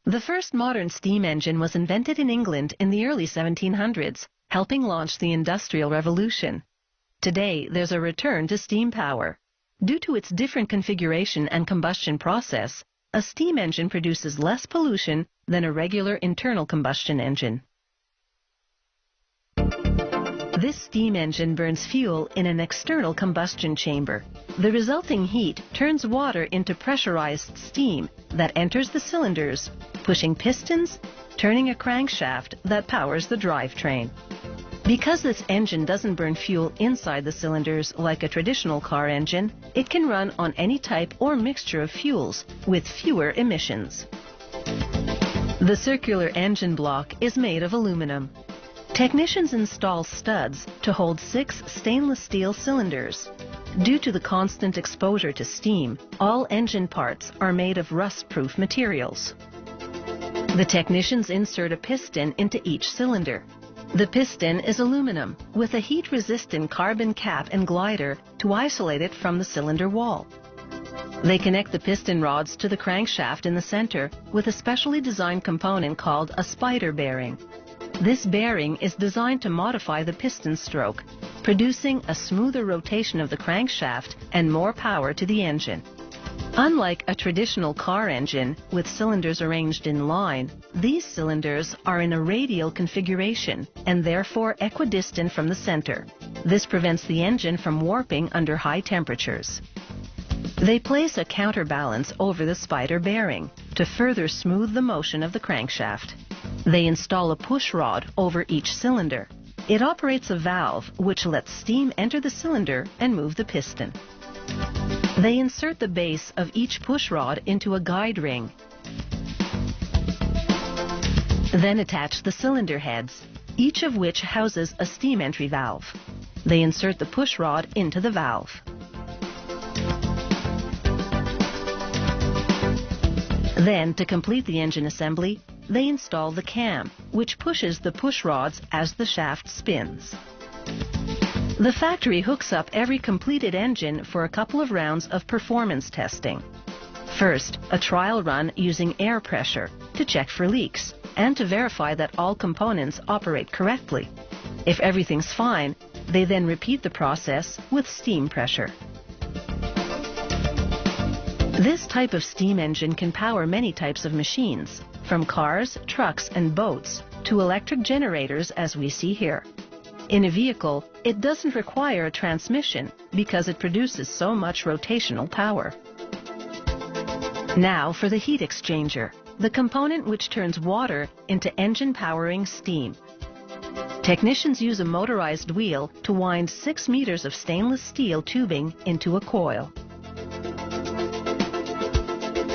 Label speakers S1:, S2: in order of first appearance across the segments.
S1: The first modern steam engine was invented in England in the early 1700s, helping launch the Industrial Revolution. Today, there's a return to steam power. Due to its different configuration and combustion process, a steam engine produces less pollution than a regular internal combustion engine. This steam engine burns fuel in an external combustion chamber. The resulting heat turns water into pressurized steam that enters the cylinders, pushing pistons, turning a crankshaft that powers the drivetrain. Because this engine doesn't burn fuel inside the cylinders like a traditional car engine, it can run on any type or mixture of fuels with fewer emissions. The circular engine block is made of aluminum. Technicians install studs to hold 6 stainless steel cylinders. Due to the constant exposure to steam, all engine parts are made of rust-proof materials. The technicians insert a piston into each cylinder. The piston is aluminum with a heat-resistant carbon cap and glider to isolate it from the cylinder wall. They connect the piston rods to the crankshaft in the center with a specially designed component called a spider bearing. This bearing is designed to modify the piston stroke, producing a smoother rotation of the crankshaft and more power to the engine. Unlike a traditional car engine with cylinders arranged in line, these cylinders are in a radial configuration and therefore equidistant from the center. This prevents the engine from warping under high temperatures. They place a counterbalance over the spider bearing to further smooth the motion of the crankshaft. They install a push rod over each cylinder. It operates a valve which lets steam enter the cylinder and move the piston. They insert the base of each push rod into a guide ring. Then attach the cylinder heads, each of which houses a steam entry valve. They insert the push rod into the valve. Then, to complete the engine assembly, they install the cam, which pushes the push rods as the shaft spins. The factory hooks up every completed engine for a couple of rounds of performance testing. First, a trial run using air pressure to check for leaks and to verify that all components operate correctly. If everything's fine, they then repeat the process with steam pressure. This type of steam engine can power many types of machines, from cars, trucks, and boats to electric generators as we see here. In a vehicle, it doesn't require a transmission because it produces so much rotational power. Now for the heat exchanger, the component which turns water into engine-powering steam. Technicians use a motorized wheel to wind 6 meters of stainless steel tubing into a coil.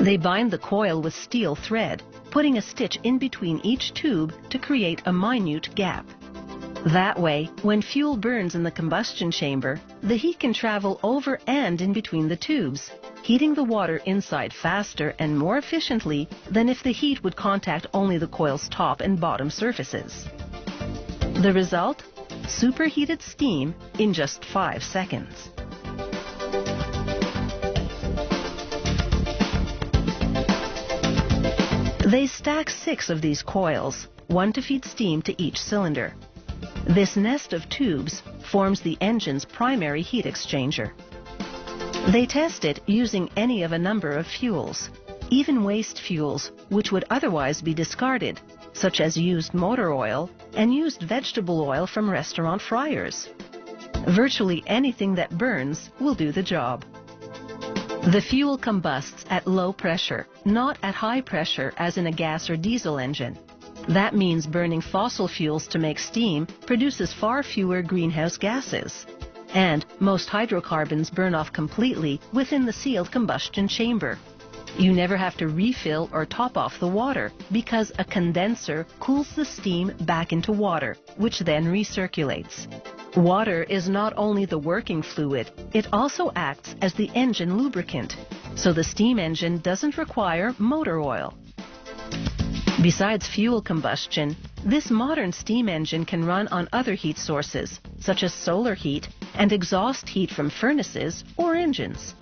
S1: They bind the coil with steel thread, putting a stitch in between each tube to create a minute gap. That way, when fuel burns in the combustion chamber, the heat can travel over and in between the tubes, heating the water inside faster and more efficiently than if the heat would contact only the coil's top and bottom surfaces. The result? Superheated steam in just 5 seconds. They stack 6 of these coils, 1 to feed steam to each cylinder. This nest of tubes forms the engine's primary heat exchanger. They test it using any of a number of fuels, even waste fuels which would otherwise be discarded, such as used motor oil and used vegetable oil from restaurant fryers. Virtually anything that burns will do the job. The fuel combusts at low pressure, not at high pressure as in a gas or diesel engine. That means burning fossil fuels to make steam produces far fewer greenhouse gases. And most hydrocarbons burn off completely within the sealed combustion chamber. You never have to refill or top off the water because a condenser cools the steam back into water, which then recirculates. Water is not only the working fluid, it also acts as the engine lubricant, so the steam engine doesn't require motor oil. Besides fuel combustion, this modern steam engine can run on other heat sources, such as solar heat and exhaust heat from furnaces or engines.